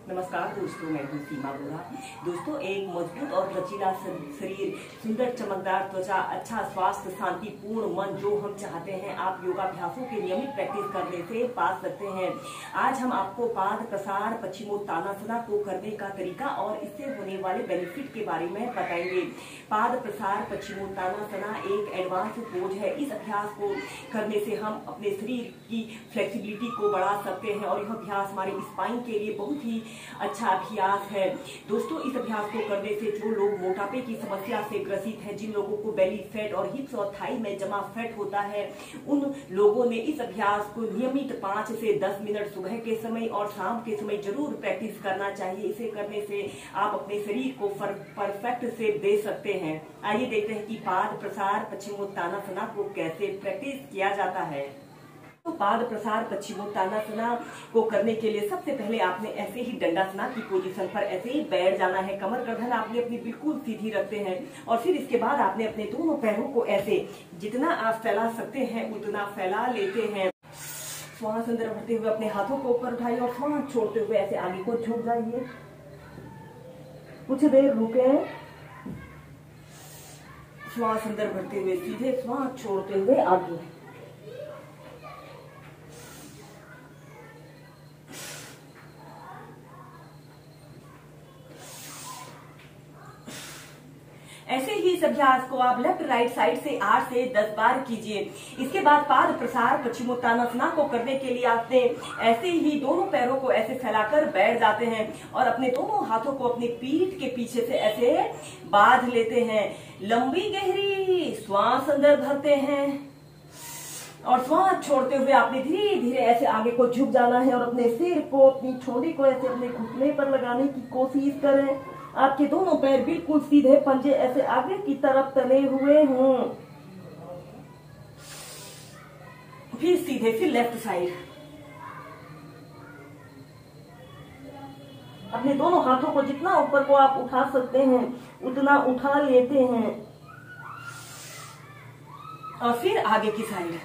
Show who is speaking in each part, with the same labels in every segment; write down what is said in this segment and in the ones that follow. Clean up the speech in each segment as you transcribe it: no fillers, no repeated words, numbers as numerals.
Speaker 1: नमस्कार दोस्तों, मैं हूँ सीमा बोरा। दोस्तों, एक मजबूत और लचीला शरीर, सुंदर चमकदार त्वचा, अच्छा स्वास्थ्य, शांतिपूर्ण मन जो हम चाहते हैं, आप योगाभ्यासों की नियमित प्रैक्टिस करने से पा सकते हैं। आज हम आपको पाद प्रसार पश्चिमोत्तानासना को करने का तरीका और इससे होने वाले बेनिफिट के बारे में बताएंगे। पाद प्रसार पश्चिमोत्तानासना एक एडवांस पोज है। इस अभ्यास को करने से हम अपने शरीर की फ्लेक्सिबिलिटी को बढ़ा सकते हैं और यह अभ्यास हमारे स्पाइन के लिए बहुत ही अच्छा अभ्यास है। दोस्तों, इस अभ्यास को करने से जो लोग मोटापे की समस्या से ग्रसित हैं, जिन लोगों को बेली फैट और हिप्स और थाई में जमा फैट होता है, उन लोगों ने इस अभ्यास को नियमित 5 से 10 मिनट सुबह के समय और शाम के समय जरूर प्रैक्टिस करना चाहिए। इसे करने से आप अपने शरीर को परफेक्ट शेप दे सकते हैं। आइए देखते हैं कि पाद प्रसार पश्चिमोत्तानासना को कैसे प्रैक्टिस किया जाता है। तो पाद प्रसार पश्चिमोत्तानासना को करने के लिए सबसे पहले आपने ऐसे ही दंडासना की पोजीशन पर ऐसे ही बैठ जाना है। कमर गर्दन आपने अपनी बिल्कुल सीधी रखते हैं और फिर इसके बाद आपने अपने दोनों पैरों को ऐसे जितना आप फैला सकते हैं उतना फैला लेते हैं। श्वास अंदर भरते हुए अपने हाथों को ऊपर उठाइए और श्वास छोड़ते हुए ऐसे आगे को झुक जाइए। कुछ देर रुके, श्वास अंदर भरते हुए सीधे, श्वास छोड़ते हुए आगे। ऐसे ही इस अभ्यास को आप लेफ्ट राइट साइड से 8 से 10 बार कीजिए। इसके बाद पाद प्रसार पश्चिमोत्तानासना को करने के लिए आपने ऐसे ही दोनों पैरों को ऐसे फैलाकर बैठ जाते हैं और अपने दोनों हाथों को अपनी पीठ के पीछे से ऐसे बांध लेते हैं। लंबी गहरी श्वास अंदर भरते हैं और श्वास छोड़ते हुए आपने धीरे धीरे ऐसे आगे को झुक जाना है और अपने सिर को, अपनी ठोड़ी को ऐसे अपने घुटने पर लगाने की कोशिश करें। आपके दोनों पैर बिल्कुल सीधे, पंजे ऐसे आगे की तरफ तले हुए हों। फिर सीधे, फिर लेफ्ट साइड। अपने दोनों हाथों को जितना ऊपर को आप उठा सकते हैं उतना उठा लेते हैं और फिर आगे की साइड।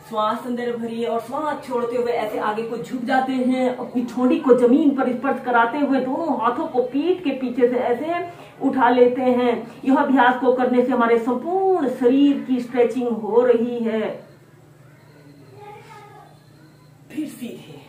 Speaker 1: श्वास अंदर भरिए और श्वास छोड़ते हुए ऐसे आगे को झुक जाते हैं। अपनी ठोड़ी को जमीन पर स्पर्श कराते हुए दोनों हाथों को पीठ के पीछे से ऐसे उठा लेते हैं। यह अभ्यास को करने से हमारे संपूर्ण शरीर की स्ट्रेचिंग हो रही है। फिर सीधे,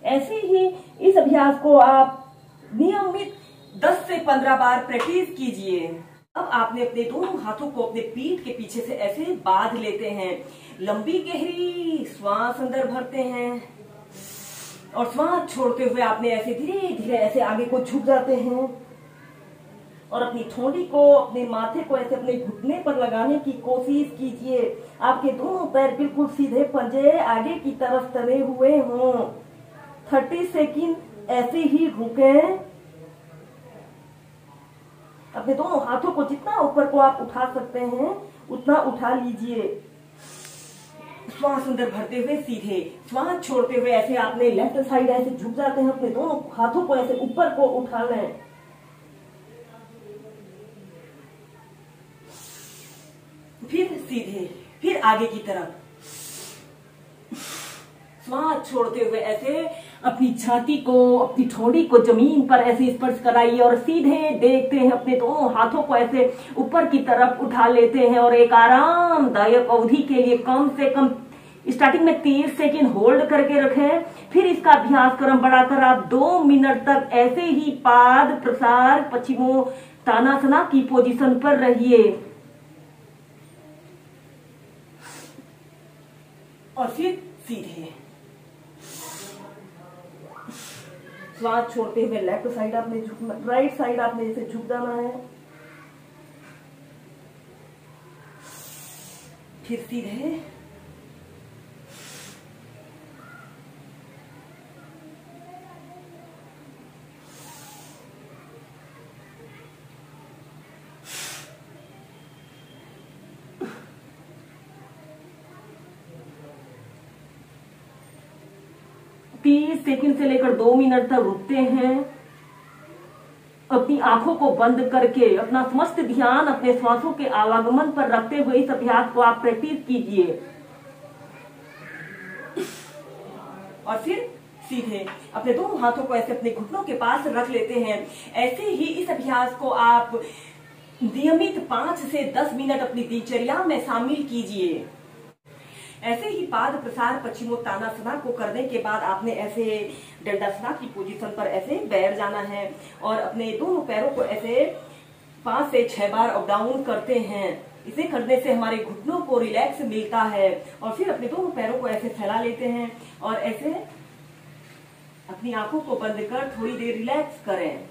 Speaker 1: ऐसे ही इस अभ्यास को आप नियमित 10 से 15 बार प्रैक्टिस कीजिए। अब आपने अपने दोनों हाथों को अपने पीठ के पीछे से ऐसे बांध लेते हैं। लंबी गहरी श्वास अंदर भरते हैं और श्वास छोड़ते हुए आपने ऐसे धीरे धीरे ऐसे आगे को झुक जाते हैं और अपनी ठोड़ी को, अपने माथे को ऐसे अपने घुटने पर लगाने की कोशिश कीजिए। आपके दोनों पैर बिल्कुल सीधे, पंजे आगे की तरफ तले हुए हों। 30 सेकंड ऐसे ही रुकें। अपने दोनों हाथों को जितना ऊपर को आप उठा सकते हैं उतना उठा लीजिए। श्वास अंदर भरते हुए सीधे, श्वास छोड़ते हुए ऐसे आपने लेफ्ट साइड ऐसे झुक जाते हैं। अपने दोनों हाथों को ऐसे ऊपर को उठा लें। फिर सीधे, फिर आगे की तरफ। श्वास छोड़ते हुए ऐसे अपनी छाती को, अपनी ठोड़ी को जमीन पर ऐसे स्पर्श कराइए और सीधे देखते हैं। अपने दोनों हाथों को ऐसे ऊपर की तरफ उठा लेते हैं और एक आरामदायक अवधि के लिए कम से कम स्टार्टिंग में 30 सेकंड होल्ड करके रखें। फिर इसका अभ्यास क्रम बढ़ाकर आप 2 मिनट तक ऐसे ही पाद प्रसार पश्चिमोत्तानासना की पोजीशन पर रहिए और फिर सीधे। श्वास छोड़ते हुए लेफ्ट साइड आपने झुकना, राइट साइड आपने इसे झुक जाना है। फिर सीधे, 30 सेकंड से लेकर 2 मिनट तक रुकते हैं। अपनी आंखों को बंद करके अपना समस्त ध्यान अपने श्वासों के आवागमन पर रखते हुए इस अभ्यास को आप प्रैक्टिस कीजिए। और फिर सीधे अपने दोनों हाथों को ऐसे अपने घुटनों के पास रख लेते हैं। ऐसे ही इस अभ्यास को आप नियमित 5 से 10 मिनट अपनी दिनचर्या में शामिल कीजिए। ऐसे ही पाद प्रसार पश्चिमोत्तानासना को करने के बाद आपने ऐसे दंडासना की पोजीशन पर ऐसे बैठ जाना है और अपने दोनों पैरों को ऐसे 5 से 6 बार अप डाउन करते हैं। इसे करने से हमारे घुटनों को रिलैक्स मिलता है। और फिर अपने दोनों पैरों को ऐसे फैला लेते हैं और ऐसे अपनी आंखों को बंद कर थोड़ी देर रिलैक्स करें।